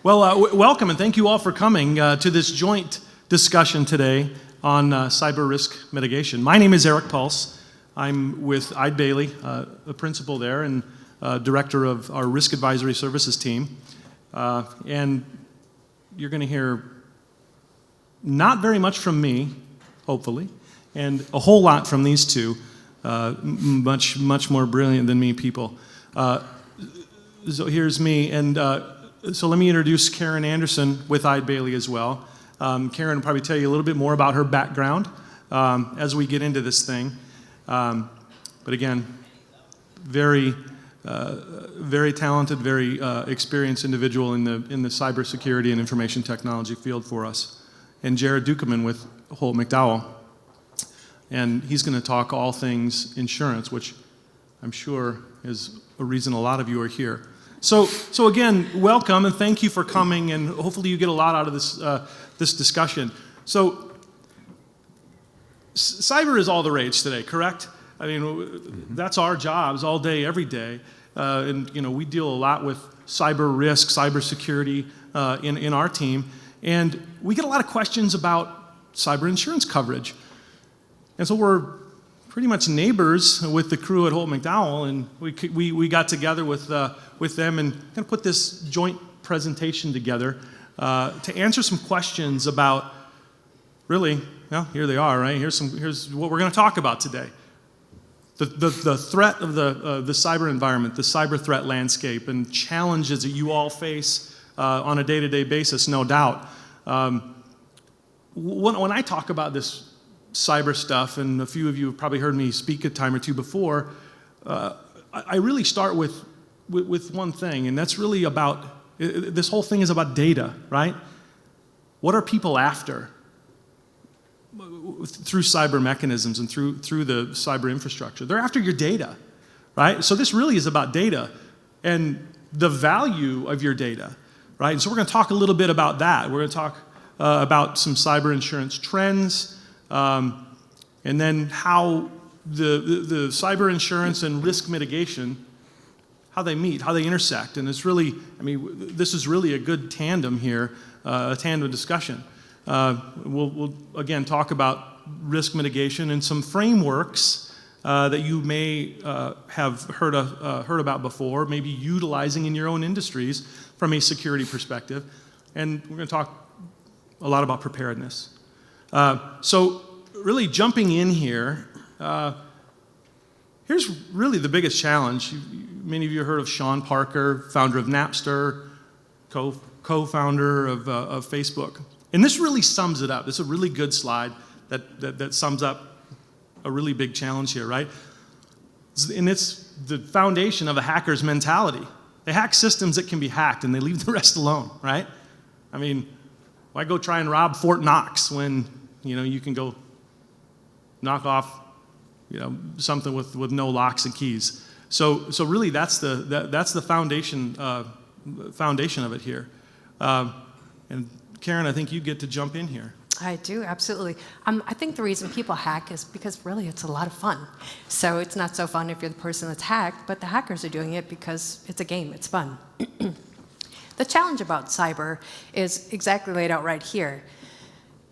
Well, welcome and thank you all for coming to this joint discussion today on cyber risk mitigation. My name is Eric Pulse. I'm with Eide Bailly, a principal there and director of our risk advisory services team. And you're going to hear not very much from me, hopefully, and a whole lot from these two, much more brilliant than me people. So here's me, and so let me introduce Karen Anderson with Eide Bailly as well. Karen will probably tell you a little bit more about her background as we get into this thing. But again, very talented, very experienced individual in the cybersecurity and information technology field for us. And Jared Dukeman with Howalt+McDowell. And he's going to talk all things insurance, which I'm sure is a reason a lot of you are here. So again, welcome and thank you for coming, and hopefully you get a lot out of this discussion. So, cyber is all the rage today, correct? I mean, that's our jobs all day, every day, and we deal a lot with cyber risk, cybersecurity in our team, and we get a lot of questions about cyber insurance coverage, and so we're pretty much neighbors with the crew at Howalt+McDowell, and we got together with them and kind of put this joint presentation together to answer some questions about really, well, here they are, right? Here's what we're going to talk about today. The threat of the cyber environment, the cyber threat landscape, and challenges that you all face on a day-to-day basis, no doubt. When I talk about this cyber stuff, and a few of you have probably heard me speak a time or two before, I really start with one thing, and that's really about, this whole thing is about data, right? What are people after through cyber mechanisms and through the cyber infrastructure? They're after your data, right? So this really is about data and the value of your data, right? And so we're going to talk a little bit about that. We're going to talk about some cyber insurance trends, and then how the cyber insurance and risk mitigation, how they meet, how they intersect. And it's really, I mean, this is really a good tandem here, a tandem discussion. We'll again talk about risk mitigation and some frameworks that you may have heard about before, maybe utilizing in your own industries from a security perspective. And we're going to talk a lot about preparedness. So really jumping in here, here's really the biggest challenge. Many of you have heard of Sean Parker, founder of Napster, co-founder of Facebook. And this really sums it up. This is a really good slide that sums up a really big challenge here, right? And it's the foundation of a hacker's mentality. They hack systems that can be hacked and they leave the rest alone, right? I mean, why go try and rob Fort Knox when you can go knock off something with no locks and keys? So really that's the foundation of it here. And Karen, I think you get to jump in here. I do, absolutely. I think the reason people hack is because really it's a lot of fun. So it's not so fun if you're the person that's hacked, but the hackers are doing it because it's a game, it's fun. The challenge about cyber is exactly laid out right here.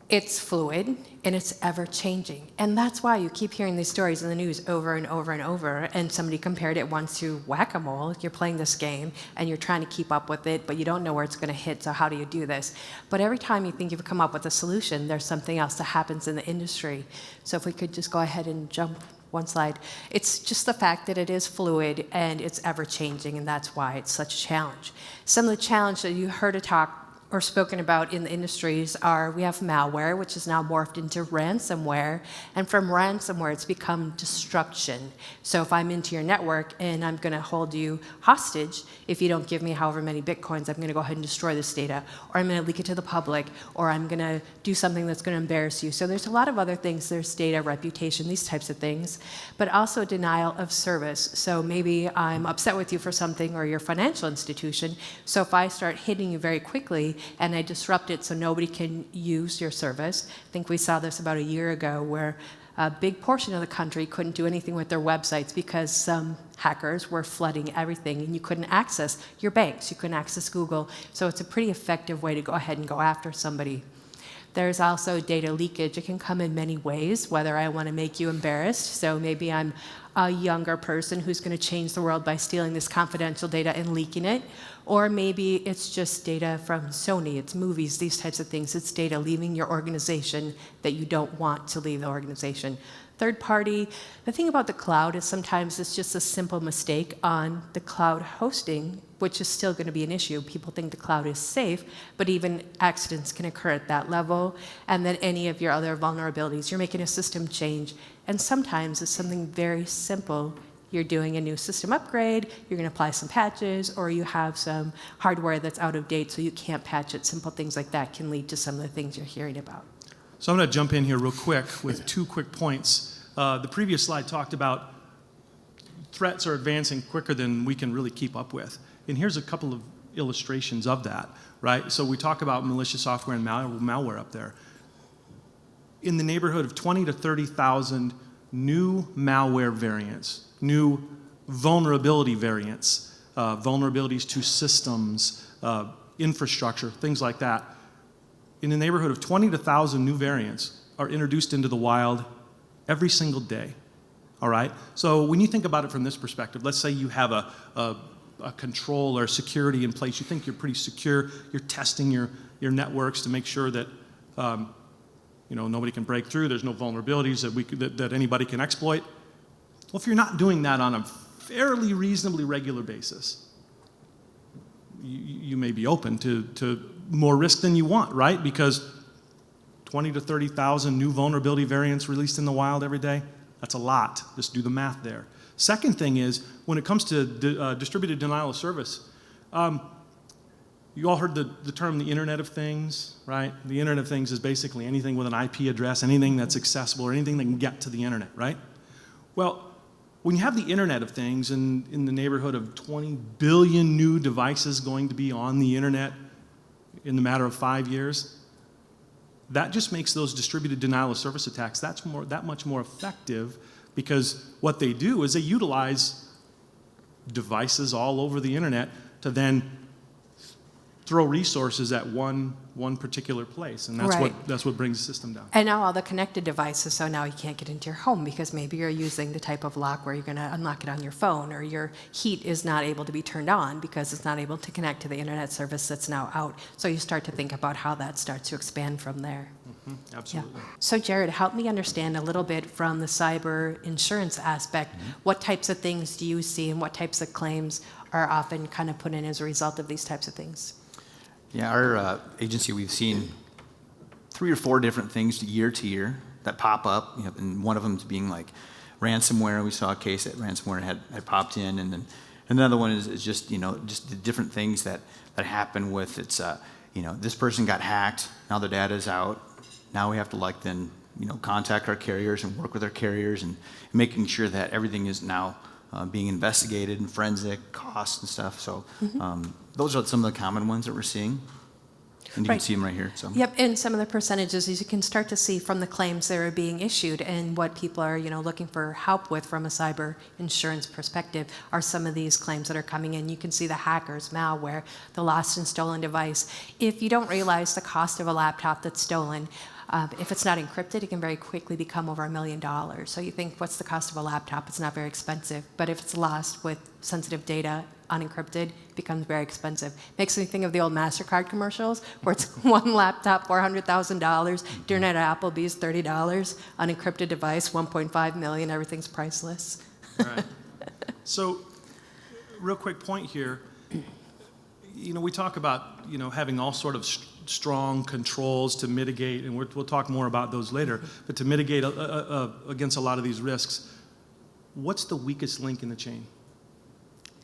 It's fluid and it's ever changing. And that's why you keep hearing these stories in the news over and over and over. And somebody compared it once to whack-a-mole. You're playing this game and you're trying to keep up with it, but you don't know where it's going to hit, so how do you do this? But every time you think you've come up with a solution, there's something else that happens in the industry. So if we could just go ahead and jump one slide. It's just the fact that it is fluid and it's ever changing, and that's why it's such a challenge. Some of the challenge that you heard a talk or spoken about in the industries are, we have malware, which is now morphed into ransomware, and from ransomware it's become destruction. So if I'm into your network and I'm going to hold you hostage, if you don't give me however many bitcoins, I'm going to go ahead and destroy this data, or I'm going to leak it to the public, or I'm going to do something that's going to embarrass you. So there's a lot of other things. There's data, reputation, these types of things, but also denial of service. So maybe I'm upset with you for something, or your financial institution, so if I start hitting you very quickly and I disrupt it so nobody can use your service. I think we saw this about a year ago where a big portion of the country couldn't do anything with their websites because some hackers were flooding everything, and you couldn't access your banks, you couldn't access Google. So it's a pretty effective way to go ahead and go after somebody. There's also data leakage. It can come in many ways, whether I want to make you embarrassed. So maybe I'm a younger person who's going to change the world by stealing this confidential data and leaking it. Or maybe it's just data from Sony, it's movies, these types of things. It's data leaving your organization that you don't want to leave the organization. Third party, the thing about the cloud is sometimes it's just a simple mistake on the cloud hosting, which is still going to be an issue. People think the cloud is safe, but even accidents can occur at that level. And then any of your other vulnerabilities, you're making a system change. And sometimes it's something very simple. You're doing a new system upgrade, you're going to apply some patches, or you have some hardware that's out of date so you can't patch it. Simple things like that can lead to some of the things you're hearing about. So I'm going to jump in here real quick with 2 quick points. The previous slide talked about threats are advancing quicker than we can really keep up with. And here's a couple of illustrations of that, right? So we talk about malicious software and malware up there. In the neighborhood of 20 to 30,000 new malware variants, new vulnerability variants, vulnerabilities to systems, infrastructure, things like that. In the neighborhood of 20 to 1,000 new variants are introduced into the wild every single day, all right? So when you think about it from this perspective, let's say you have a control or security in place, you think you're pretty secure, you're testing your networks to make sure that nobody can break through, there's no vulnerabilities that anybody can exploit. Well, if you're not doing that on a fairly reasonably regular basis, you may be open to more risk than you want, right? Because 20 to 30,000 new vulnerability variants released in the wild every day, that's a lot. Just do the math there. Second thing is, when it comes to distributed denial of service, you all heard the term the Internet of Things, right? The Internet of Things is basically anything with an IP address, anything that's accessible, or anything that can get to the Internet, right? Well, when you have the Internet of Things in the neighborhood of 20 billion new devices going to be on the Internet in the matter of 5 years, that just makes those distributed denial of service attacks that much more effective, because what they do is they utilize devices all over the Internet to then throw resources at one particular place, and that's what brings the system down. And now all the connected devices, so now you can't get into your home because maybe you're using the type of lock where you're going to unlock it on your phone, or your heat is not able to be turned on because it's not able to connect to the internet service that's now out. So you start to think about how that starts to expand from there. Mm-hmm. Absolutely. Yeah. So Jared, help me understand a little bit from the cyber insurance aspect. Mm-hmm. What types of things do you see, and what types of claims are often kind of put in as a result of these types of things? Yeah, our agency, we've seen 3 or 4 different things year to year that pop up, and one of them is being like ransomware. We saw a case that ransomware had popped in, and then another one is just the different things that happen with it's this person got hacked, now their data is out, now we have to contact our carriers and work with our carriers and making sure that everything is now being investigated and forensic costs and stuff. So those are some of the common ones that we're seeing. And you can see them right here. So. Yep, and some of the percentages, as you can start to see from the claims that are being issued and what people are looking for help with from a cyber insurance perspective, are some of these claims that are coming in. You can see the hackers, malware, the lost and stolen device. If you don't realize the cost of a laptop that's stolen, if it's not encrypted, it can very quickly become over $1 million. So you think, what's the cost of a laptop? It's not very expensive. But if it's lost with sensitive data, unencrypted, it becomes very expensive. Makes me think of the old MasterCard commercials, where it's one laptop, $400,000, dinner at Applebee's, $30, unencrypted device, $1.5 million, everything's priceless. Right. So, real quick point here. We talk about having all sort of strong controls to mitigate, and we'll talk more about those later. But to mitigate against a lot of these risks, what's the weakest link in the chain?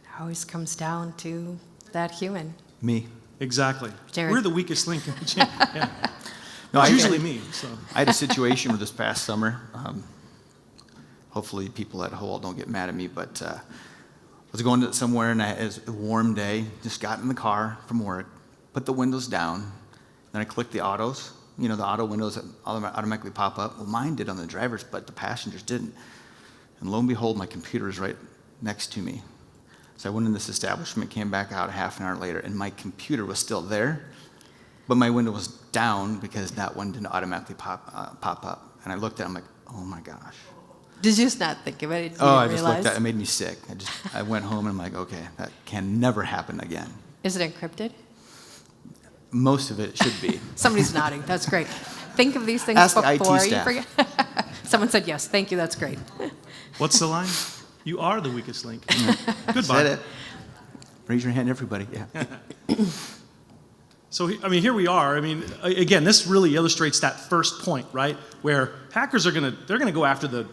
It always comes down to that human. Me. Exactly. Jared. We're the weakest link in the chain. Yeah. No, it's usually me. So. I had a situation where this past summer. Hopefully, people at Howalt don't get mad at me, but I was going somewhere, and it was a warm day. Just got in the car from work, put the windows down, then I clicked the autos, you know, the auto windows that automatically pop up. Well, mine did on the driver's, but the passengers didn't. And lo and behold, my computer is right next to me. So I went in this establishment, came back out half an hour later, and my computer was still there, but my window was down because that one didn't automatically pop up. And I looked at it, I'm like, oh my gosh. Did you just not think of it? I just looked at it, it made me sick. I went home and I'm like, okay, that can never happen again. Is it encrypted? Most of it should be. Somebody's nodding. That's great. Think of these things Ask the before IT you staff. forget. Someone said yes. Thank you. That's great. What's the line? You are the weakest link. Goodbye. Said it. Raise your hand, everybody. Yeah. So, I mean, here we are. I mean, again, this really illustrates that first point, right? Where hackers are they're gonna go after the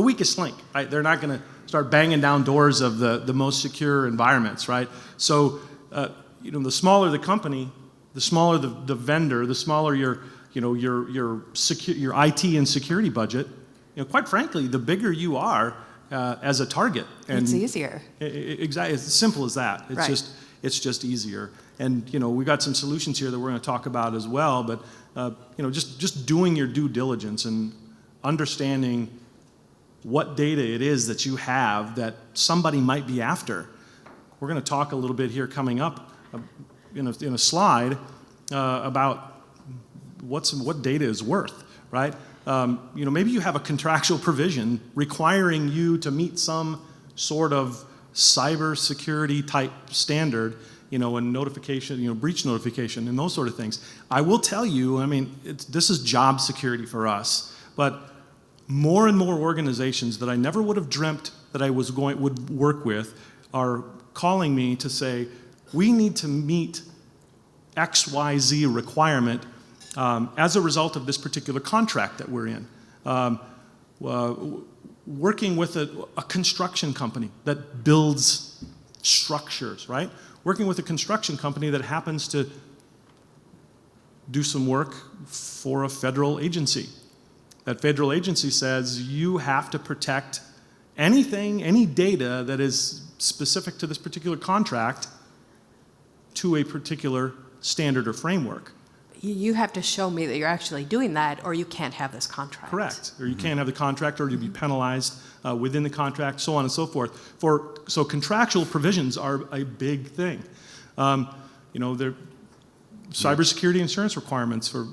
weakest link, right? They're not gonna start banging down doors of the most secure environments, right? So, you know, the smaller the company, the smaller the vendor, the smaller your IT and security budget. You know, quite frankly, the bigger you are as a target. And It's easier. Exactly, it's as simple as that. It's Right. it's just easier. And you know, we got some solutions here that we're going to talk about as well. But you know, just doing your due diligence and understanding what data it is that you have that somebody might be after. We're going to talk a little bit here coming up in a slide about what data is worth, right? You know, maybe you have a contractual provision requiring you to meet some sort of cybersecurity type standard, you know, and notification, you know, breach notification and those sort of things. I will tell you, I mean, this is job security for us, but more and more organizations that I never would have dreamt that I would work with are calling me to say, we need to meet XYZ requirement as a result of this particular contract that we're in. Working with a construction company that builds structures, right? Working with a construction company that happens to do some work for a federal agency. That federal agency says you have to protect anything, any data that is specific to this particular contract to a particular standard or framework. You have to show me that you're actually doing that, or you can't have this contract. Correct. Or you can't have the contract, or you'll be penalized within the contract, so on and so forth. So contractual provisions are a big thing. You know, they're cybersecurity insurance requirements for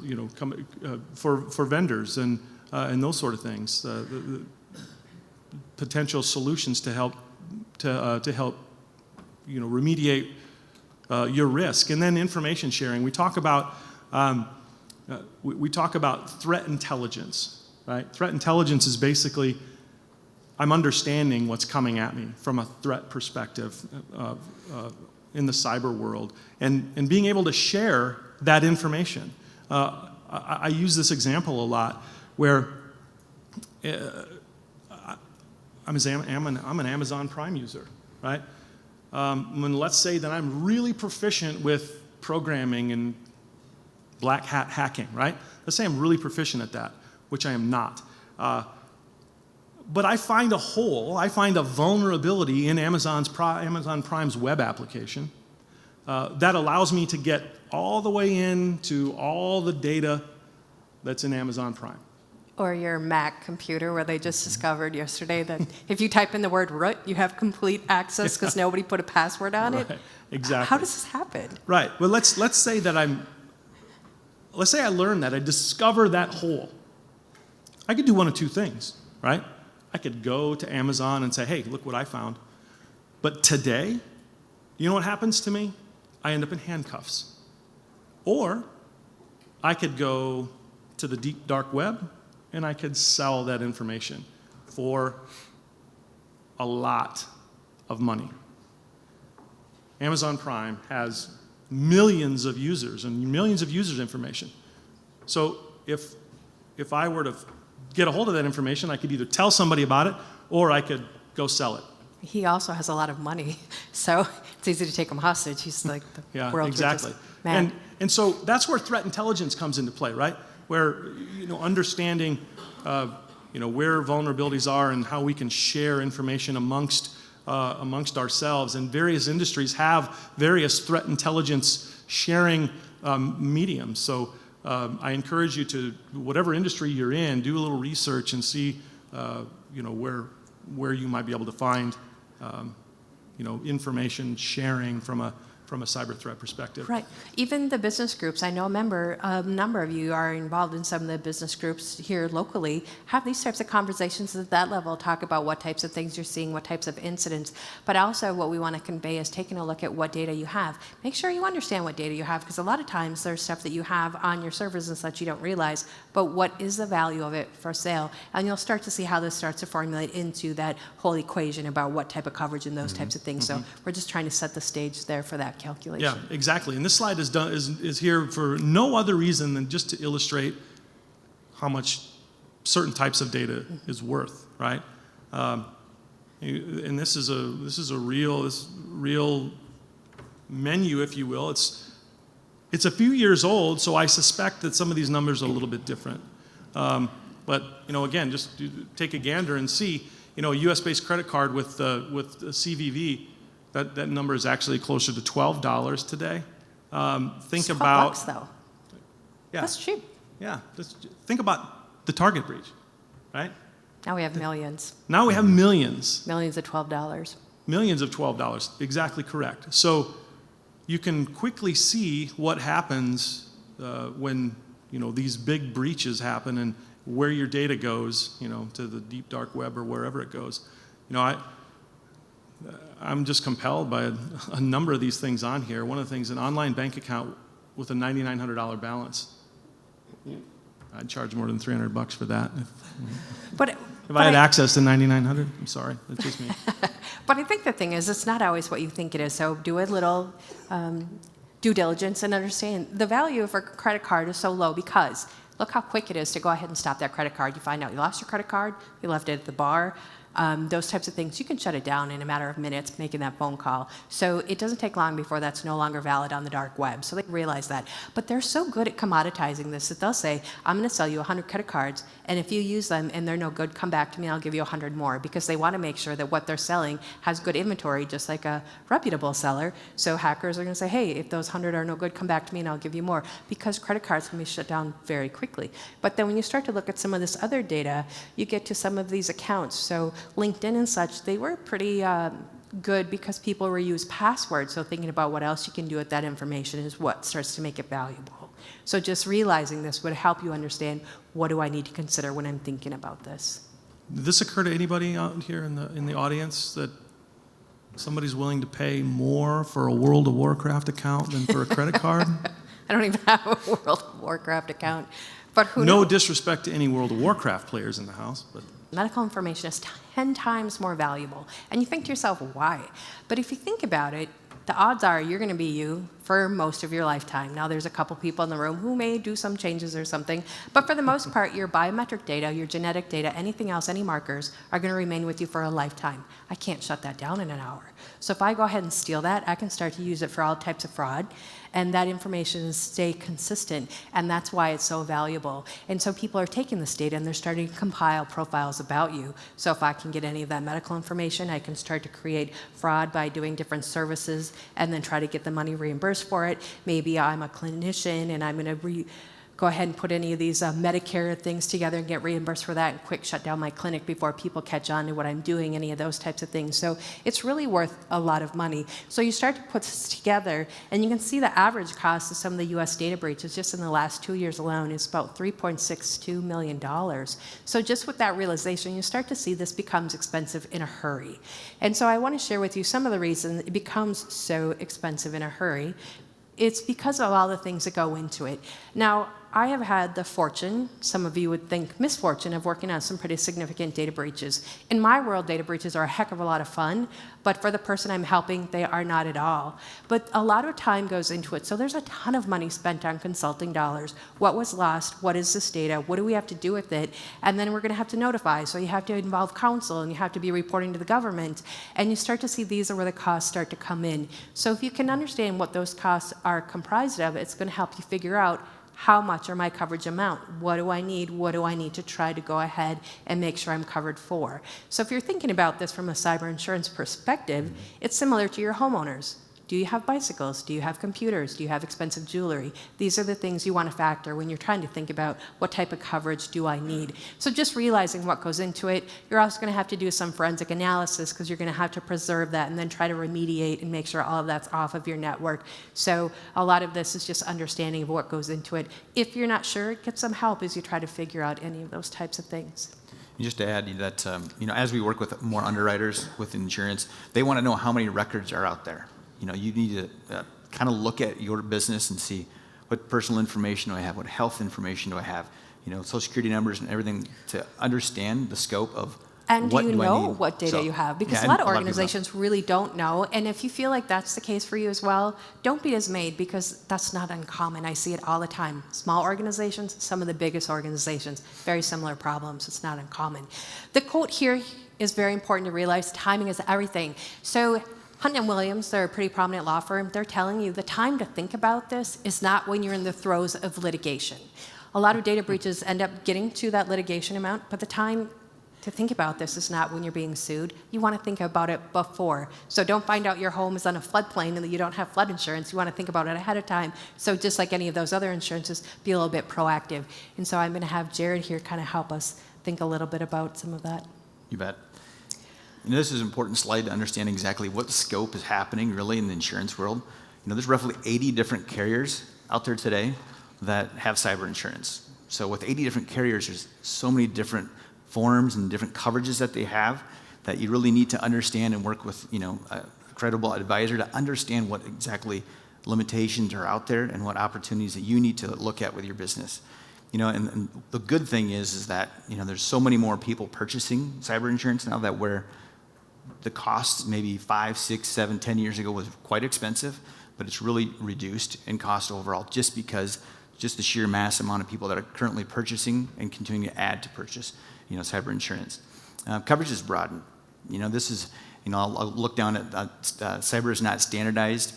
for vendors and those sort of things. The potential solutions to help you know, remediate your risk, and then information sharing. We talk about threat intelligence, right? Threat intelligence is basically I'm understanding what's coming at me from a threat perspective in the cyber world, and being able to share that information. I use this example a lot where I'm an Amazon Prime user, right? When let's say that I'm really proficient with programming and black hat hacking, right? Let's say I'm really proficient at that, which I am not. But I find a hole, I find a vulnerability in Amazon Prime's web application that allows me to get all the way into all the data that's in Amazon Prime. Or your Mac computer, where they just discovered yesterday that if you type in the word root, you have complete access because nobody put a password on it. Right, exactly. How does this happen? Right. Well, let's say that let's say I learn that, I discover that hole. I could do one of two things, right? I could go to Amazon and say, hey, look what I found. But today, you know what happens to me? I end up in handcuffs. Or I could go to the deep dark web and I could sell that information for a lot of money. Amazon Prime has millions of users and millions of users' information. So if I were to get a hold of that information, I could either tell somebody about it or I could go sell it. He also has a lot of money, so it's easy to take him hostage. He's like the world's richest man. And so that's where threat intelligence comes into play, right? Where, you know, understanding, you know, where vulnerabilities are and how we can share information amongst ourselves. And various industries have various threat intelligence sharing mediums. So I encourage you to, whatever industry you're in, do a little research and see, where you might be able to find, information sharing from a cyber threat perspective. Right. Even the business groups, I know a number of you are involved in some of the business groups here locally, have these types of conversations at that level, talk about what types of things you're seeing, what types of incidents. But also what we want to convey is taking a look at what data you have. Make sure you understand what data you have, because a lot of times there's stuff that you have on your servers and such you don't realize, but what is the value of it for sale? And you'll start to see how this starts to formulate into that whole equation about what type of coverage and those types of things. So we're just trying to set the stage there for that calculation. Yeah, exactly. And this slide is here for no other reason than just to illustrate how much certain types of data is worth, right? And this is a real menu, if you will. It's a few years old, so I suspect that some of these numbers are a little bit different. But again, just take a gander and see. A U.S.-based credit card with CVV. That number is actually closer to $12 today. Think It's about $12 though. Yeah, That's cheap. yeah. Think about the Target breach, right? Now we have millions. Now we have millions Millions of $12. of $12. Exactly correct. So you can quickly see what happens when these big breaches happen and where your data goes, to the deep dark web or wherever it goes. I'm just compelled by a number of these things on here. One of the things, an online bank account with a $9,900 balance. I'd charge more than $300 for that. But If I had access to 9,900, I'm sorry, that's just me. But I think the thing is, it's not always what you think it is. So do a little due diligence and understand the value of a credit card is so low because look how quick it is to go ahead and stop that credit card. You find out you lost your credit card, you left it at the bar. Those types of things, you can shut it down in a matter of minutes making that phone call. So it doesn't take long before that's no longer valid on the dark web. So they realize that. But they're so good at commoditizing this that they'll say, I'm going to sell you 100 credit cards, and if you use them and they're no good, come back to me, I'll give you 100 more, because they want to make sure that what they're selling has good inventory, just like a reputable seller. So hackers are going to say, hey, if those 100 are no good, come back to me and I'll give you more, because credit cards can be shut down very quickly. But then when you start to look at some of this other data, you get to some of these accounts. So LinkedIn and such, they were pretty good because people reuse passwords. So thinking about what else you can do with that information is what starts to make it valuable. So just realizing this would help you understand, what do I need to consider when I'm thinking about this? Did this occur to anybody out here in the audience, that somebody's willing to pay more for a World of Warcraft account than for a credit card? I don't even have a World of Warcraft account, but who No knows? disrespect to any World of Warcraft players in the house, but Medical information is 10 times more valuable. And you think to yourself, why? But if you think about it, the odds are you're going to be you for most of your lifetime. Now, there's a couple people in the room who may do some changes or something, but for the most part, your biometric data, your genetic data, anything else, any markers, are going to remain with you for a lifetime. I can't shut that down in an hour. So if I go ahead and steal that, I can start to use it for all types of fraud, and that information stay consistent, and that's why it's so valuable. And so people are taking this data and they're starting to compile profiles about you. So if I can get any of that medical information, I can start to create fraud by doing different services and then try to get the money reimbursed for it. Maybe I'm a clinician and I'm going to go ahead and put any of these Medicare things together and get reimbursed for that and quick shut down my clinic before people catch on to what I'm doing, any of those types of things. So it's really worth a lot of money. So you start to put this together, and you can see the average cost of some of the U.S. data breaches just in the last 2 years alone is about $3.62 million. So just with that realization, you start to see this becomes expensive in a hurry. And so I want to share with you some of the reasons it becomes so expensive in a hurry. It's because of all the things that go into it. Now, I have had the fortune, some of you would think misfortune, of working on some pretty significant data breaches. In my world, data breaches are a heck of a lot of fun, but for the person I'm helping, they are not at all. But a lot of time goes into it, so there's a ton of money spent on consulting dollars. What was lost? What is this data? What do we have to do with it? And then we're going to have to notify, so you have to involve counsel, and you have to be reporting to the government, and you start to see these are where the costs start to come in. So if you can understand what those costs are comprised of, it's going to help you figure out, how much are my coverage amount? What do I need? What do I need to try to go ahead and make sure I'm covered for? So if you're thinking about this from a cyber insurance perspective, it's similar to your homeowners. Do you have bicycles? Do you have computers? Do you have expensive jewelry? These are the things you want to factor when you're trying to think about what type of coverage do I need. So just realizing what goes into it. You're also going to have to do some forensic analysis because you're going to have to preserve that and then try to remediate and make sure all of that's off of your network. So a lot of this is just understanding of what goes into it. If you're not sure, get some help as you try to figure out any of those types of things. And just to add that, as we work with more underwriters with insurance, they want to know how many records are out there. You need to kind of look at your business and see what personal information do I have, what health information do I have, Social Security numbers and everything to understand the scope of and what do you do I know need. what data So, you have? Because yeah, a lot of people don't. organizations really don't know. And if you feel like that's the case for you as well, don't be dismayed because that's not uncommon. I see it all the time. Small organizations, some of the biggest organizations, very similar problems. It's not uncommon. The quote here is very important to realize. Timing is everything. So Hunt & Williams, they're a pretty prominent law firm. They're telling you the time to think about this is not when you're in the throes of litigation. A lot of data breaches end up getting to that litigation amount, but the time to think about this is not when you're being sued. You want to think about it before. So don't find out your home is on a floodplain and that you don't have flood insurance. You want to think about it ahead of time. So just like any of those other insurances, be a little bit proactive. And so I'm going to have Jared here kind of help us think a little bit about some of that. You bet. This is an important slide to understand exactly what scope is happening really in the insurance world. There's roughly 80 different carriers out there today that have cyber insurance. So with 80 different carriers, there's so many different forms and different coverages that they have that you really need to understand and work with, a credible advisor to understand what exactly limitations are out there and what opportunities that you need to look at with your business. And the good thing is that, there's so many more people purchasing cyber insurance now that where the cost maybe 5, 6, 7, 10 years ago was quite expensive, but it's really reduced in cost overall just because just the sheer mass amount of people that are currently purchasing and continuing to add to purchase, cyber insurance. Coverage is broadened. This is, I'll look down at cyber is not standardized.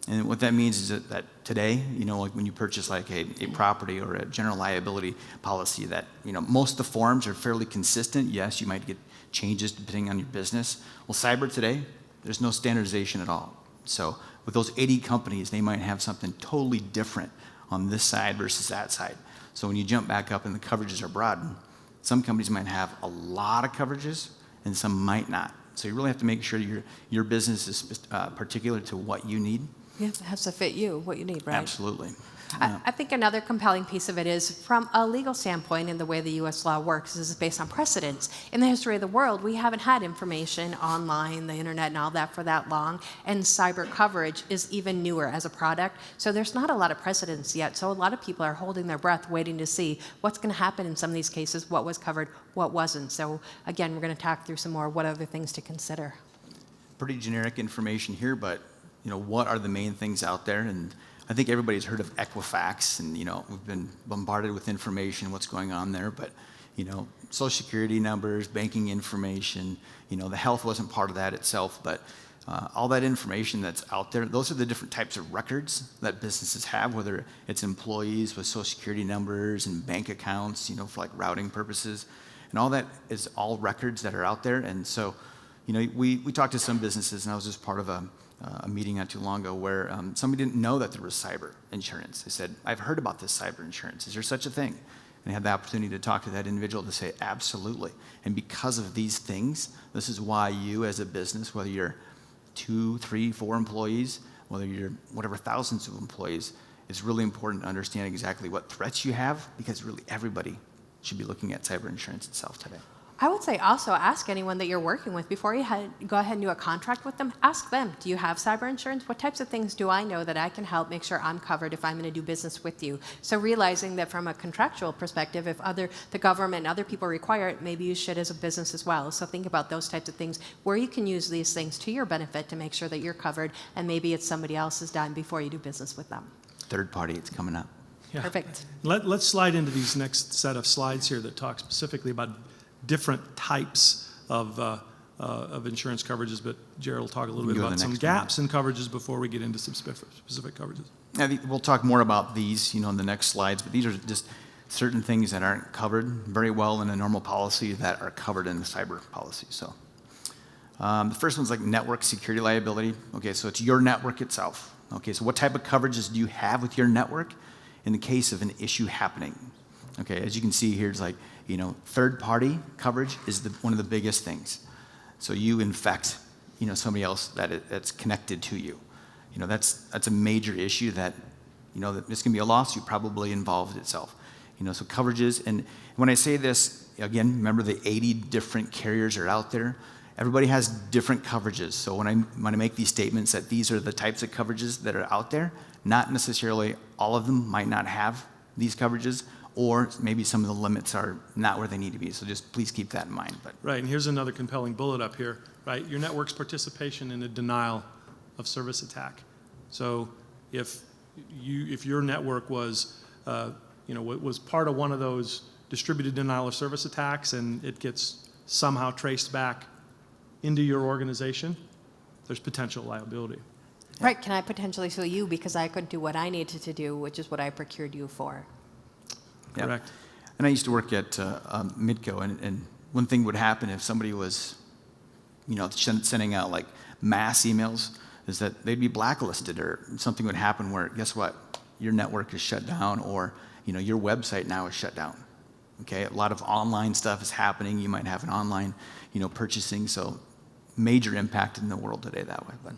And what that means is that today, like when you purchase like a property or a general liability policy that, most of the forms are fairly consistent. Yes, you might get changes depending on your business. Well, cyber today, there's no standardization at all. So with those 80 companies, they might have something totally different on this side versus that side. So when you jump back up and the coverages are broadened, some companies might have a lot of coverages and some might not. So you really have to make sure your business is particular to what you need. Yeah, it has to fit you, what you need, right? Absolutely. I think another compelling piece of it is from a legal standpoint and the way the U.S. law works is based on precedents. In the history of the world, we haven't had information online, the internet and all that for that long, and cyber coverage is even newer as a product. So there's not a lot of precedents yet. So a lot of people are holding their breath waiting to see what's going to happen in some of these cases, what was covered, what wasn't. So again, we're going to talk through some more what other things to consider. Pretty generic information here, but what are the main things out there? And I think everybody's heard of Equifax, and we've been bombarded with information, what's going on there. But Social Security numbers, banking information, the health wasn't part of that itself, but all that information that's out there, those are the different types of records that businesses have, whether it's employees with Social Security numbers and bank accounts, for like routing purposes, and all that is all records that are out there. And so, we talked to some businesses, and I was just part of a meeting not too long ago where somebody didn't know that there was cyber insurance. They said, I've heard about this cyber insurance. Is there such a thing? And I had the opportunity to talk to that individual to say, absolutely. And because of these things, this is why you as a business, whether you're 2, 3, 4 employees, whether you're whatever thousands of employees, it's really important to understand exactly what threats you have, because really everybody should be looking at cyber insurance itself today. I would say also ask anyone that you're working with before you go ahead and do a contract with them. Ask them, do you have cyber insurance? What types of things do I know that I can help make sure I'm covered if I'm going to do business with you? So realizing that from a contractual perspective, if the government and other people require it, maybe you should as a business as well. So think about those types of things where you can use these things to your benefit to make sure that you're covered, and maybe it's somebody else's dime before you do business with them. Third party, it's coming up. Yeah. Perfect. Let's slide into these next set of slides here that talk specifically about different types of insurance coverages, but Jared will talk a little bit about some gaps in coverages before we get into some specific coverages. I think we'll talk more about these, in the next slides, but these are just certain things that aren't covered very well in a normal policy that are covered in the cyber policy. So The first one's like network security liability. Okay, so it's your network itself. Okay, so what type of coverages do you have with your network in the case of an issue happening? Okay, as you can see here, it's like, third-party coverage is one of the biggest things. So you infect, somebody else that's connected to you. That's a major issue that, that it's going to be a lawsuit probably involved itself. So coverages, and when I say this, again, remember the 80 different carriers are out there. Everybody has different coverages. So when I make these statements that these are the types of coverages that are out there, not necessarily all of them might not have these coverages, or maybe some of the limits are not where they need to be. So just please keep that in mind. But Right, and here's another compelling bullet up here, right? Your network's participation in a denial of service attack. So if your network was, was part of one of those distributed denial of service attacks and it gets somehow traced back into your organization, there's potential liability. Right, can I potentially sue you because I couldn't do what I needed to do, which is what I procured you for? yeah. Correct. And I used to work at Midco, and one thing would happen if somebody was, sending out like mass emails, is that they'd be blacklisted, or something would happen where, guess what, your network is shut down, or your website now is shut down. Okay, a lot of online stuff is happening. You might have an online, purchasing, so major impact in the world today that way. But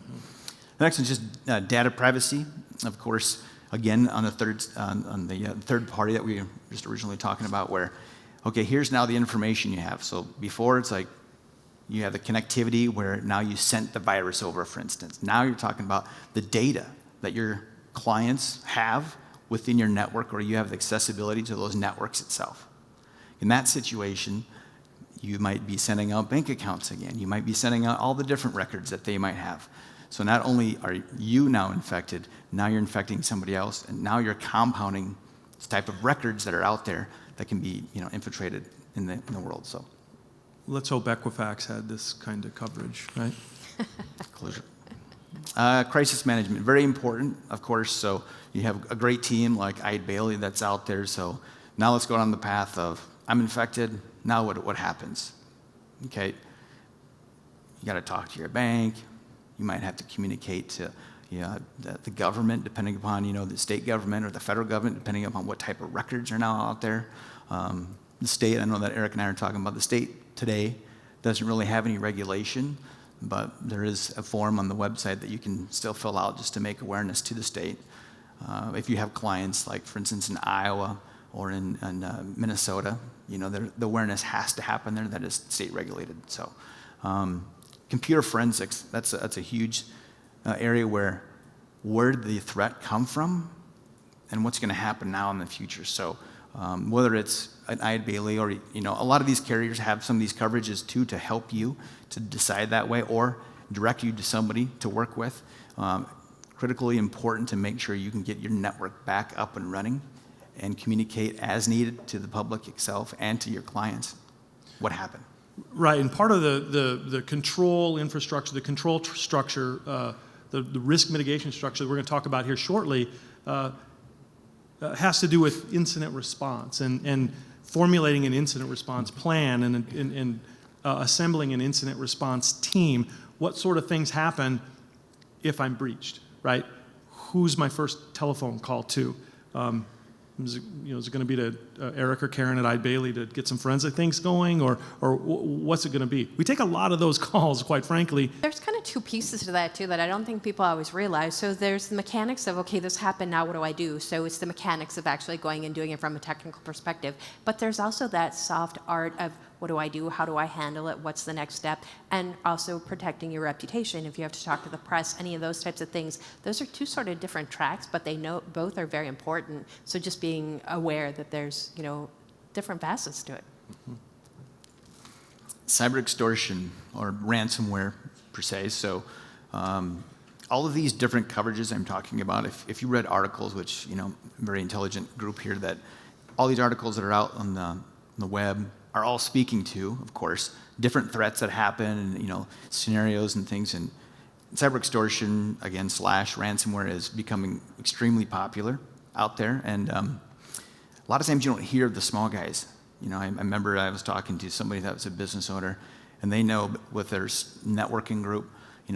the next one's just data privacy. Of course, again, on the third party that we were just originally talking about, where, okay, here's now the information you have. So before, it's like you have the connectivity where now you sent the virus over, for instance. Now you're talking about the data that your clients have within your network, or you have the accessibility to those networks itself. In that situation, you might be sending out bank accounts again. You might be sending out all the different records that they might have. So not only are you now infected, now you're infecting somebody else, and now you're compounding this type of records that are out there that can be, infiltrated in the world. So Let's hope Equifax had this kind of coverage, right? closure. Crisis management, very important, of course. So you have a great team like Eide Bailly that's out there. So now let's go down the path of, I'm infected, now what happens? Okay, you got to talk to your bank. You might have to communicate to the government, depending upon the state government or the federal government, depending upon what type of records are now out there. The state, I know that Eric and I are talking about, the state today doesn't really have any regulation, but there is a form on the website that you can still fill out just to make awareness to the state. If you have clients, like for instance in Iowa or in Minnesota, the awareness has to happen there. That is state regulated. So computer forensics, that's a huge area where did the threat come from and what's going to happen now in the future. So whether it's an Eide Bailly or, a lot of these carriers have some of these coverages too to help you to decide that way or direct you to somebody to work with. Critically important to make sure you can get your network back up and running and communicate as needed to the public itself and to your clients what happened. Right, and part of the control infrastructure, the control structure, the risk mitigation structure that we're going to talk about here shortly has to do with incident response and formulating an incident response plan and assembling an incident response team. What sort of things happen if I'm breached, right? Who's my first telephone call to? Is it going to be to Eric or Karen at Eide Bailly to get some forensic things going, or what's it going to be? We take a lot of those calls, quite frankly. There's kind of two pieces to that, too, that I don't think people always realize. So there's the mechanics of, okay, this happened, now what do I do? So it's the mechanics of actually going and doing it from a technical perspective. But there's also that soft art of, what do I do? How do I handle it? What's the next step? And also protecting your reputation. If you have to talk to the press, any of those types of things, those are two sort of different tracks, but they know both are very important. So just being aware that there's, different facets to it. Mm-hmm. Cyber extortion or ransomware per se. So all of these different coverages I'm talking about, if you read articles, which, very intelligent group here, that all these articles that are out on the web are all speaking to, of course, different threats that happen and, scenarios and things. And cyber extortion, again, / ransomware is becoming extremely popular out there. And a lot of times you don't hear the small guys. I remember I was talking to somebody that was a business owner, and they know with their networking group,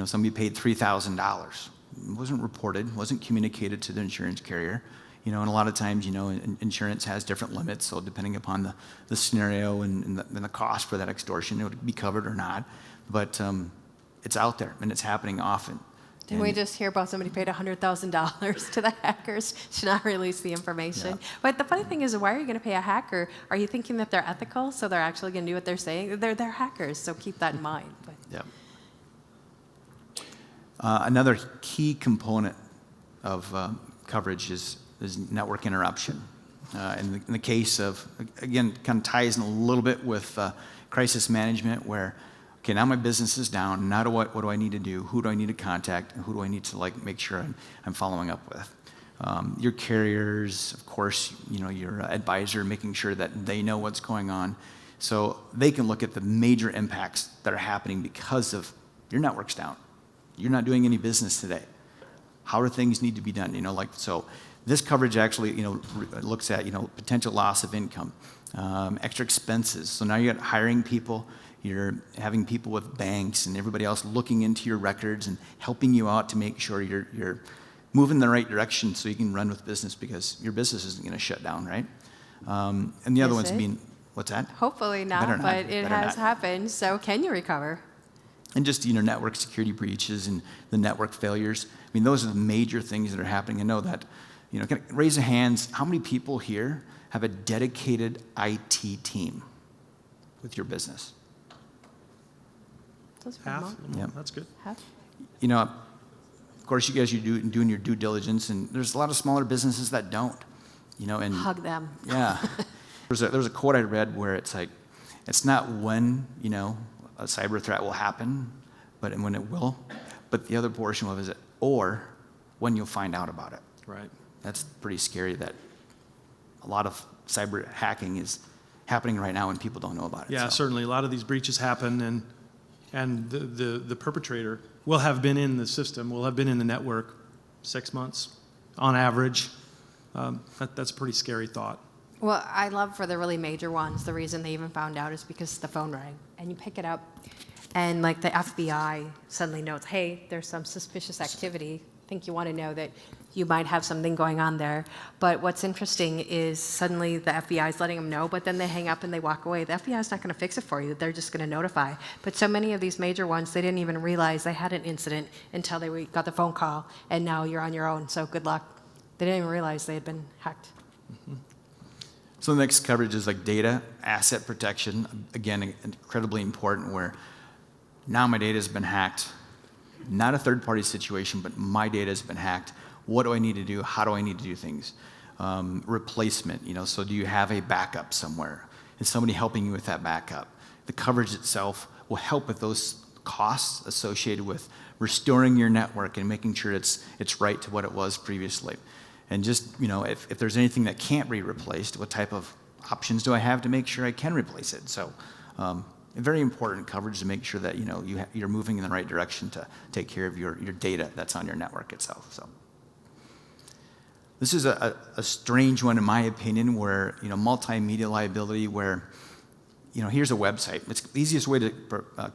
somebody paid $3,000. It wasn't reported, wasn't communicated to the insurance carrier. And a lot of times, insurance has different limits, so depending upon the scenario and the cost for that extortion, it would be covered or not. But it's out there, and it's happening often. Did we just hear about somebody paid $100,000 to the hackers to not release the information? Yeah. But the funny thing is, why are you going to pay a hacker? Are you thinking that they're ethical, so they're actually going to do what they're saying? They're hackers, so keep that in mind. But. Yeah. Another key component of coverage is network interruption. In the case of, again, kind of ties in a little bit with crisis management, where, okay, now my business is down. Now what do I need to do? Who do I need to contact? And who do I need to make sure I'm following up with? Your carriers, of course, your advisor, making sure that they know what's going on, so they can look at the major impacts that are happening because of your network's down. You're not doing any business today. How do things need to be done? So this coverage actually, looks at, potential loss of income, extra expenses. So now you're hiring people, you're having people with banks and everybody else looking into your records and helping you out to make sure you're moving in the right direction so you can run with business, because your business isn't going to shut down, right? And the other one's being, what's that? Hopefully not, but it has happened. So can you recover? And just, network security breaches and the network failures. I mean, those are the major things that are happening. I know that, can I raise of hands, how many people here have a dedicated IT team with your business? Half? Yep. That's good. Half? Of course, you guys are doing your due diligence, and there's a lot of smaller businesses that don't, and Hug them. Yeah. There was a quote I read where it's like, it's not when, a cyber threat will happen, but when it will. But the other portion of it is, or when you'll find out about it. Right. That's pretty scary that a lot of cyber hacking is happening right now and people don't know about it. Yeah, certainly. A lot of these breaches happen, and the perpetrator will have been in the system, will have been in the network 6 months on average. That's a pretty scary thought. Well, I love for the really major ones, the reason they even found out is because the phone rang, and you pick it up, and the FBI suddenly notes, hey, there's some suspicious activity. I think you want to know that you might have something going on there. But what's interesting is suddenly the FBI is letting them know, but then they hang up and they walk away. The FBI is not going to fix it for you. They're just going to notify. But so many of these major ones, they didn't even realize they had an incident until they got the phone call, and now you're on your own, so good luck. They didn't even realize they had been hacked. Mm-hmm. So the next coverage is data asset protection. Again, incredibly important, where now my data has been hacked. Not a third-party situation, but my data has been hacked. What do I need to do? How do I need to do things? Replacement, so do you have a backup somewhere? Is somebody helping you with that backup? The coverage itself will help with those costs associated with restoring your network and making sure it's right to what it was previously. And just, if there's anything that can't be replaced, what type of options do I have to make sure I can replace it? So very important coverage to make sure that, you're moving in the right direction to take care of your data that's on your network itself. So this is a strange one, in my opinion, where, multimedia liability, where, here's a website. It's the easiest way to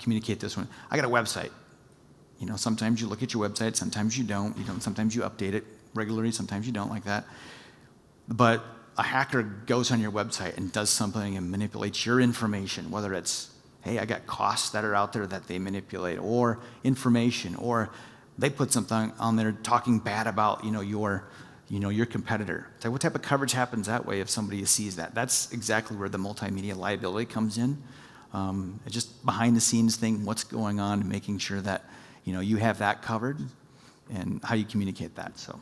communicate this one. I got a website. Sometimes you look at your website, sometimes you don't. Sometimes you update it regularly, sometimes you don't, like that. But a hacker goes on your website and does something and manipulates your information, whether it's, hey, I got costs that are out there that they manipulate, or information, or they put something on there talking bad about, your competitor. So what type of coverage happens that way if somebody sees that? That's exactly where the multimedia liability comes in. It's just behind the scenes thing, what's going on, making sure that, you have that covered and how you communicate that. So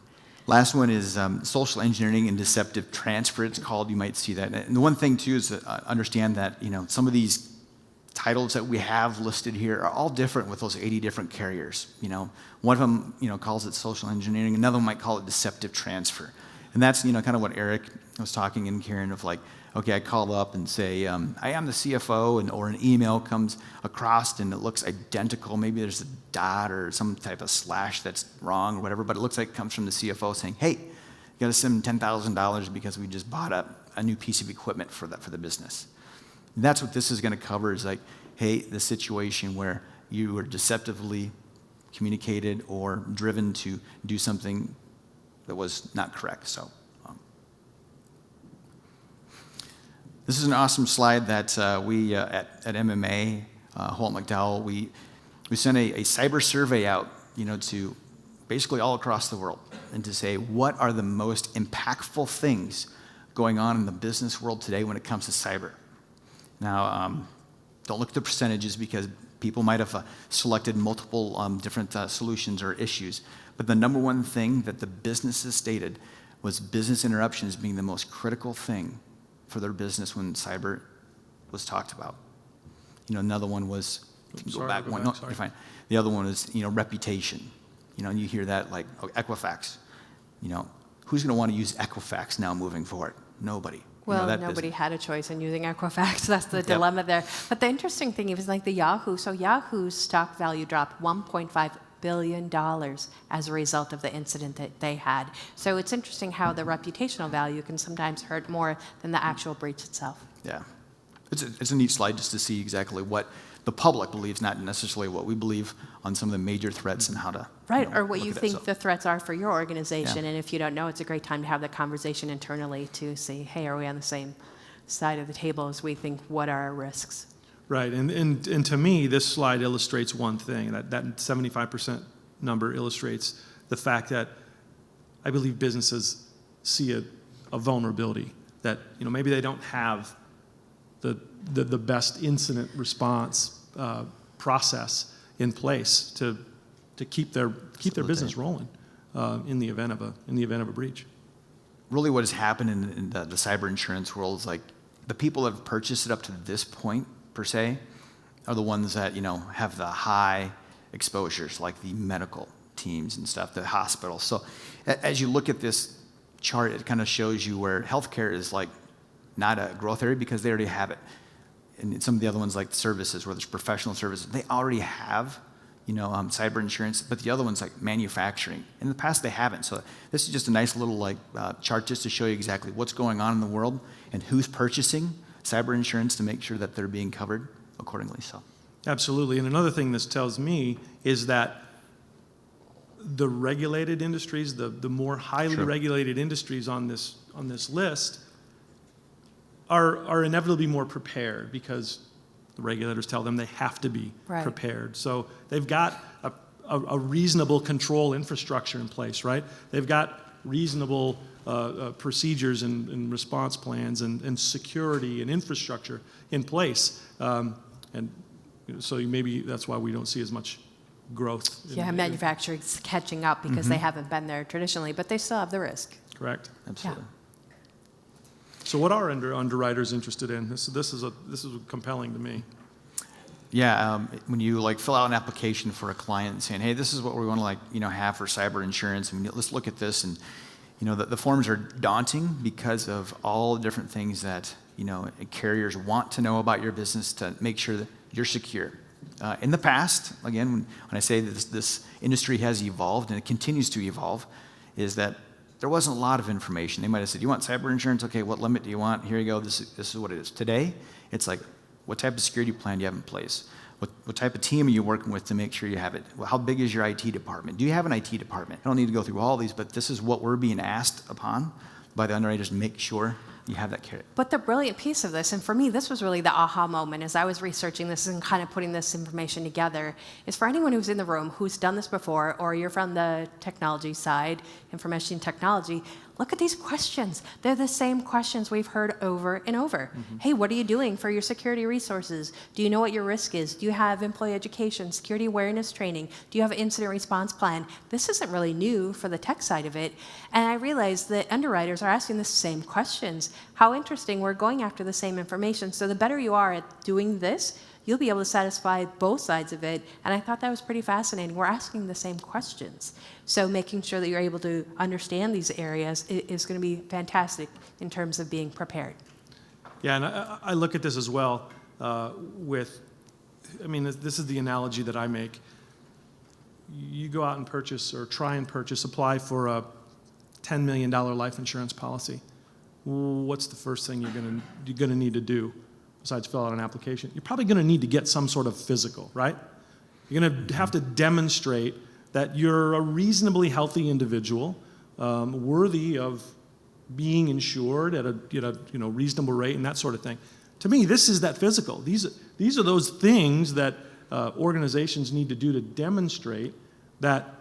last one is social engineering and deceptive transfer, it's called. You might see that. And the one thing, too, is to understand that, some of these titles that we have listed here are all different with those 80 different carriers. One of them, calls it social engineering. Another one might call it deceptive transfer. And that's, kind of what Eric was talking in, Karen, of okay, I call up and say, I am the CFO, or an email comes across and it looks identical. Maybe there's a dot or some type of slash that's wrong or whatever, but it looks like it comes from the CFO saying, hey, you got to send $10,000 because we just bought a new piece of equipment for the business. And that's what this is going to cover, is hey, the situation where you were deceptively communicated or driven to do something that was not correct. So this is an awesome slide that we at MMA, Howalt+McDowell, we sent a cyber survey out, to basically all across the world, and to say what are the most impactful things going on in the business world today when it comes to cyber. Now, don't look at the percentages because people might have selected multiple different solutions or issues, but the number one thing that the businesses stated was business interruptions being the most critical thing for their business when cyber was talked about. Another one was, go back one, no, you're fine. The other one is, reputation. And you hear that like, Equifax. Who's going to want to use Equifax now moving forward? Nobody. Well, nobody had a choice in using Equifax. That's the dilemma there. But the interesting thing is like the Yahoo. So Yahoo's stock value dropped $1.5 billion as a result of the incident that they had. So it's interesting how the reputational value can sometimes hurt more than the actual breach itself. Yeah. It's a neat slide just to see exactly what the public believes, not necessarily what we believe on some of the major threats and how to or what you think the threats are for your organization. Yeah. And if you don't know, it's a great time to have the conversation internally to see, hey, are we on the same side of the table as we think? What are our risks? Right, and to me, this slide illustrates one thing, that 75% number illustrates the fact that I believe businesses see a vulnerability, that maybe they don't have the best incident response process in place to keep their business rolling in the event of a breach. Really, what has happened in the cyber insurance world is like the people that have purchased it up to this point per se are the ones that have the high exposures, like the medical teams and stuff, the hospitals. So as you look at this chart, it kind of shows you where healthcare is like not a growth area because they already have it. And some of the other ones like services, where there's professional services, they already have cyber insurance, but the other ones like manufacturing. In the past, they haven't. So this is just a nice little chart just to show you exactly what's going on in the world and who's purchasing cyber insurance to make sure that they're being covered accordingly. So absolutely. And another thing this tells me is that the regulated industries, the more highly regulated industries on this list are inevitably more prepared because the regulators tell them they have to be prepared. So they've got a reasonable control infrastructure in place, right? They've got reasonable procedures and response plans and security and infrastructure in place. And so maybe that's why we don't see as much growth. Manufacturing's catching up because they haven't been there traditionally, but they still have the risk. Correct. Absolutely. Yeah. So what are underwriters interested in? This is compelling to me. Yeah, when you fill out an application for a client saying, hey, this is what we want to have for cyber insurance, and let's look at this, and the forms are daunting because of all the different things that carriers want to know about your business to make sure that you're secure. In the past, again, when I say that this industry has evolved and it continues to evolve, is that there wasn't a lot of information. They might have said, you want cyber insurance? Okay, what limit do you want? Here you go, this is what it is. Today, it's like, what type of security plan do you have in place? What type of team are you working with to make sure you have it? How big is your IT department? Do you have an IT department? I don't need to go through all these, but this is what we're being asked upon by the underwriters to make sure you have that carrot. But the brilliant piece of this, and for me, this was really the aha moment as I was researching this and kind of putting this information together, is for anyone who's in the room who's done this before, or you're from the technology side, information technology, look at these questions. They're the same questions we've heard over and over. Hey, what are you doing for your security resources? Do you know what your risk is? Do you have employee education, security awareness training? Do you have an incident response plan? This isn't really new for the tech side of it. And I realized that underwriters are asking the same questions. How interesting, we're going after the same information. So the better you are at doing this, you'll be able to satisfy both sides of it. And I thought that was pretty fascinating. We're asking the same questions. So making sure that you're able to understand these areas is going to be fantastic in terms of being prepared. Yeah, and I look at this as well this is the analogy that I make. You go out and purchase or try and apply for a $10 million life insurance policy. What's the first thing you're going to need to do? besides fill out an application, you're probably going to need to get some sort of physical, right? You're going to have to demonstrate that you're a reasonably healthy individual, worthy of being insured at a reasonable rate and that sort of thing. To me, this is that physical. These are those things that organizations need to do to demonstrate that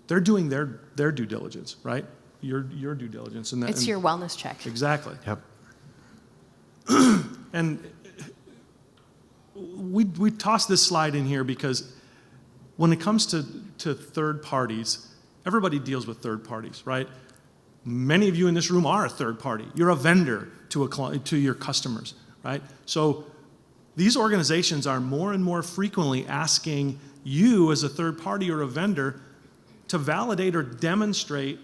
they're doing their due diligence, right? Your due diligence. It's your wellness check. Exactly. Yep. And we toss this slide in here because when it comes to third parties, everybody deals with third parties, right? Many of you in this room are a third party. You're a vendor to your customers, right? So these organizations are more and more frequently asking you as a third party or a vendor to validate or demonstrate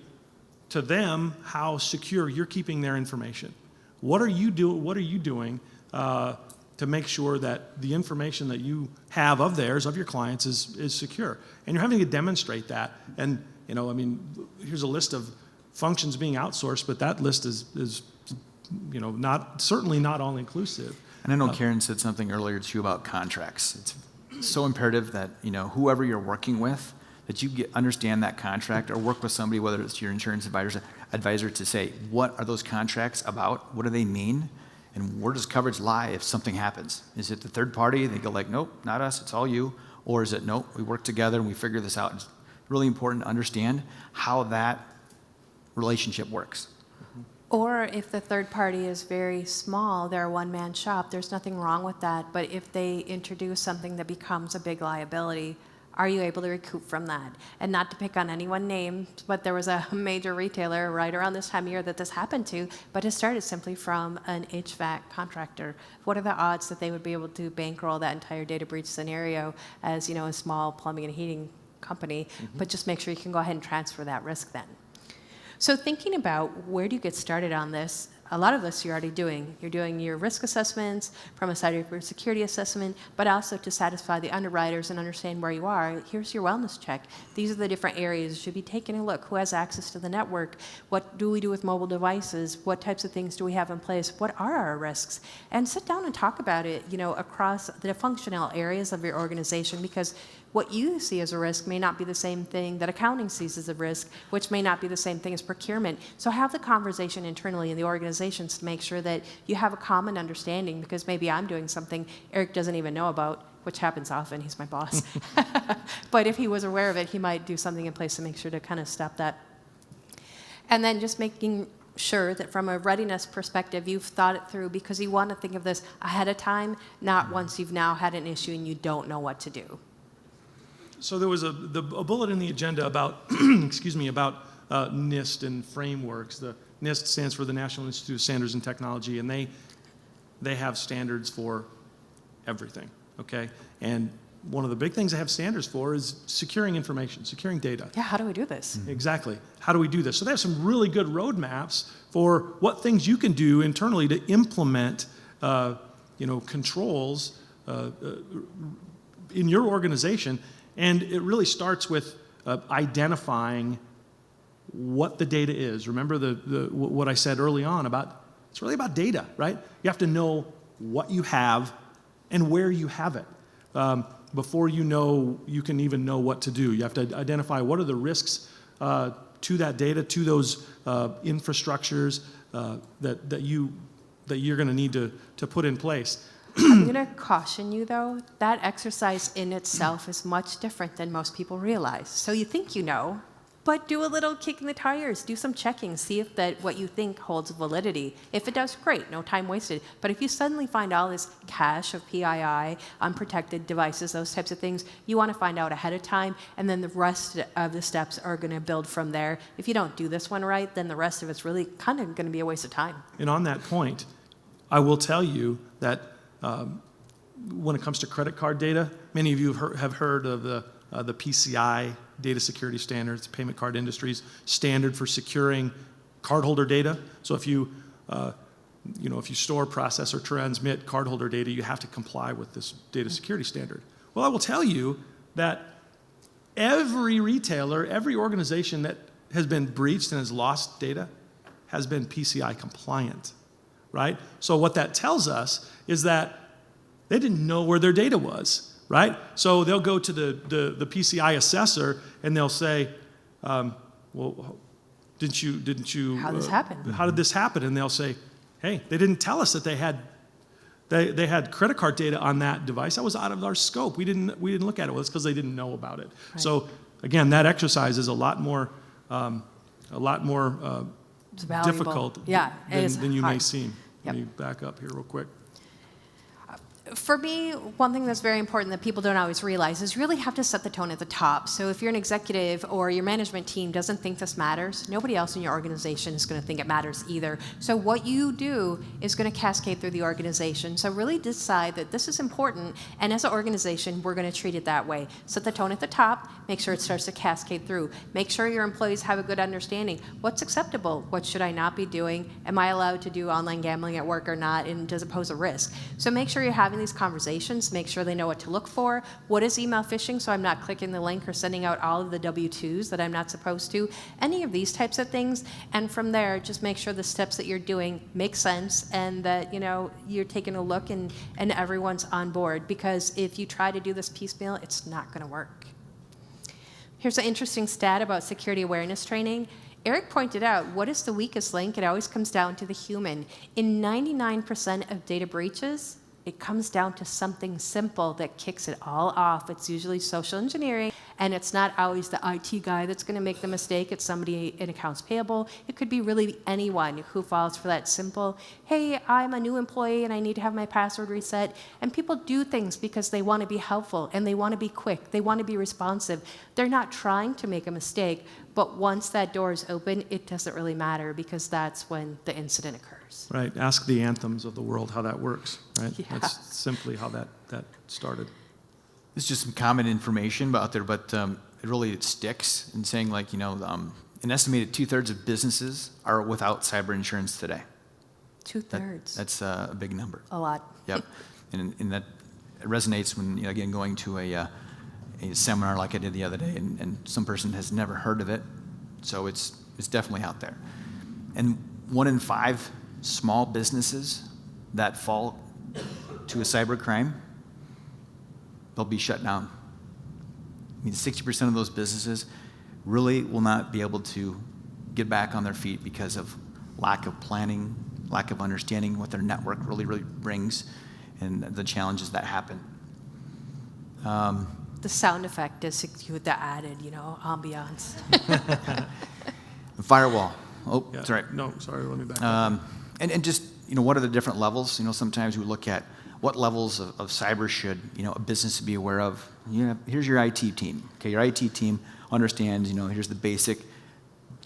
to them how secure you're keeping their information. What are you doing to make sure that the information that you have of theirs, of your clients, is secure? And you're having to demonstrate that. And here's a list of functions being outsourced, but that list is certainly not all inclusive. And I know Karen said something earlier too about contracts. It's so imperative that whoever you're working with, that you understand that contract or work with somebody, whether it's your insurance advisor, to say, what are those contracts about? What do they mean? And where does coverage lie if something happens? Is it the third party? They go like, nope, not us, it's all you. Or is it, nope, we work together and we figure this out? It's really important to understand how that relationship works. Or if the third party is very small, they're a one-man shop, there's nothing wrong with that. But if they introduce something that becomes a big liability, are you able to recoup from that? And not to pick on anyone named, but there was a major retailer right around this time of year that this happened to, but it started simply from an HVAC contractor. What are the odds that they would be able to bankroll that entire data breach scenario as a small plumbing and heating company? But just make sure you can go ahead and transfer that risk then. So thinking about where do you get started on this, a lot of this you're already doing. You're doing your risk assessments from a cybersecurity assessment, but also to satisfy the underwriters and understand where you are. Here's your wellness check. These are the different areas you should be taking a look. Who has access to the network? What do we do with mobile devices? What types of things do we have in place? What are our risks? And sit down and talk about it, across the functional areas of your organization, because what you see as a risk may not be the same thing that accounting sees as a risk, which may not be the same thing as procurement. So have the conversation internally in the organizations to make sure that you have a common understanding, because maybe I'm doing something Eric doesn't even know about, which happens often, he's my boss. But if he was aware of it, he might do something in place to make sure to kind of stop that. And then just making sure that from a readiness perspective, you've thought it through, because you want to think of this ahead of time, not once you've now had an issue and you don't know what to do. So there was a bullet in the agenda about, about NIST and frameworks. The NIST stands for the National Institute of Standards and Technology, and they have standards for everything, okay? And one of the big things they have standards for is securing information, securing data. Yeah, how do we do this? Exactly. How do we do this? So they have some really good roadmaps for what things you can do internally to implement, controls in your organization. And it really starts with identifying what the data is. Remember what I said early on about, it's really about data, right? You have to know what you have and where you have it. Before you can even know what to do. You have to identify what are the risks to that data, to those infrastructures that you're going to need to put in place. I'm going to caution you, though, that exercise in itself is much different than most people realize. So you think you know, but do a little kicking the tires, do some checking, see if what you think holds validity. If it does, great, no time wasted. But if you suddenly find all this cache of PII, unprotected devices, those types of things, you want to find out ahead of time, and then the rest of the steps are going to build from there. If you don't do this one right, then the rest of it's really kind of going to be a waste of time. And on that point, I will tell you that when it comes to credit card data, many of you have heard of the PCI data security standards, payment card industry's standard for securing cardholder data. So if you store, process, or transmit cardholder data, you have to comply with this data security standard. Well, I will tell you that every retailer, every organization that has been breached and has lost data has been PCI compliant. right? So what that tells us is that they didn't know where their data was, right? So they'll go to the PCI assessor and they'll say, well, didn't you? How did this happen? How did this happen? And they'll say, hey, they didn't tell us that they had credit card data on that device. That was out of our scope. We didn't look at it. Well, it's because they didn't know about it. Right. So again, that exercise is a lot more It's valuable. difficult Yeah, it is than you may hard. seem. Let Yep. me back up here real quick. For me, one thing that's very important that people don't always realize is you really have to set the tone at the top. So if you're an executive or your management team doesn't think this matters, nobody else in your organization is going to think it matters either. So what you do is going to cascade through the organization. So really decide that this is important, and as an organization, we're going to treat it that way. Set the tone at the top, make sure it starts to cascade through. Make sure your employees have a good understanding. What's acceptable? What should I not be doing? Am I allowed to do online gambling at work or not? And does it pose a risk? So make sure you're having these conversations, make sure they know what to look for. What is email phishing, so I'm not clicking the link or sending out all of the W-2s that I'm not supposed to. Any of these types of things. And from there, just make sure the steps that you're doing make sense and that you're taking a look and everyone's on board. Because if you try to do this piecemeal, it's not going to work. Here's an interesting stat about security awareness training. Eric pointed out, what is the weakest link? It always comes down to the human. In 99% of data breaches, it comes down to something simple that kicks it all off. It's usually social engineering, and it's not always the IT guy that's going to make the mistake. It's somebody in accounts payable. It could be really anyone who falls for that simple, hey, I'm a new employee and I need to have my password reset. And people do things because they want to be helpful and they want to be quick. They want to be responsive. They're not trying to make a mistake, but once that door is open, it doesn't really matter because that's when the incident occurs. Right. Ask the anthems of the world how that works. Right. Yeah. That's simply how that started. This is just some common information out there, but it sticks in saying an estimated 2/3 of businesses are without cyber insurance today. 2/3. That's a big number. A lot. Yep. and that resonates when, again, going to a seminar like I did the other day, and some person has never heard of it. So it's definitely out there. And 1 in 5 small businesses that fall to a cyber crime, they'll be shut down. I mean, 60% of those businesses really will not be able to get back on their feet because of lack of planning, lack of understanding what their network really brings, and the challenges that happen. The sound effect is with the added, ambiance. The firewall. Oh, Yeah. that's right. No, sorry. Let me back up. And just, what are the different levels? Sometimes we look at what levels of cyber should, a business be aware of. Here's your IT team. Okay, your IT team understands, here's the basic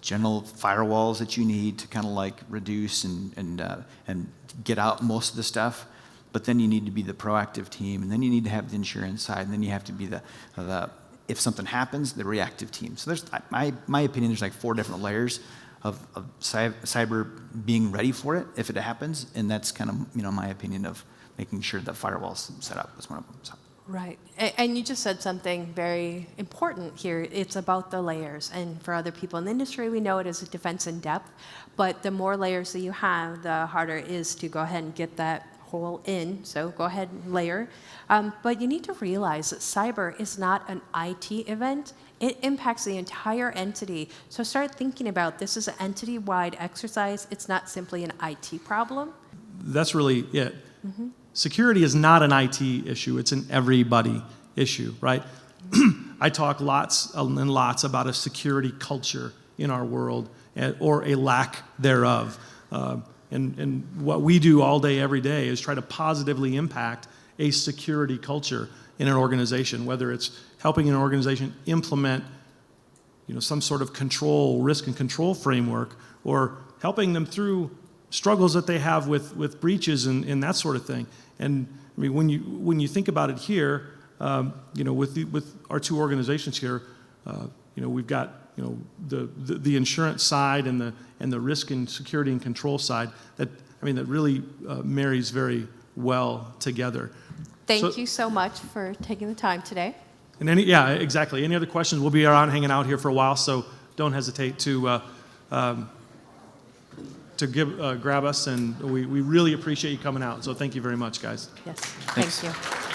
general firewalls that you need to kind of reduce and get out most of the stuff. But then you need to be the proactive team, and then you need to have the insurance side, and then you have to be the if something happens, the reactive team. So there's, my opinion, there's 4 different layers of cyber being ready for it if it happens, and that's kind of my opinion of making sure that firewall's set up is one of them. So. Right. And you just said something very important here. It's about the layers. And for other people in the industry, we know it as a defense in depth. But the more layers that you have, the harder it is to go ahead and get that hole in. So go ahead and layer. But you need to realize that cyber is not an IT event. It impacts the entire entity. So start thinking about this as an entity-wide exercise. It's not simply an IT problem. That's really it. Mm-hmm. Security is not an IT issue. It's an everybody issue, right? I talk lots and lots about a security culture in our world, or a lack thereof. And what we do all day, every day, is try to positively impact a security culture in an organization, whether it's helping an organization implement, some sort of risk and control framework, or helping them through struggles that they have with breaches and that sort of thing. And I mean, when you think about it here, with our 2 organizations here, we've got the insurance side and the risk and security and control side that really marries very well together. Thank you so much for taking the time today. And exactly. Any other questions? We'll be around hanging out here for a while, so don't hesitate to grab us, and we really appreciate you coming out. So thank you very much, guys. Yes, Thanks. thank you.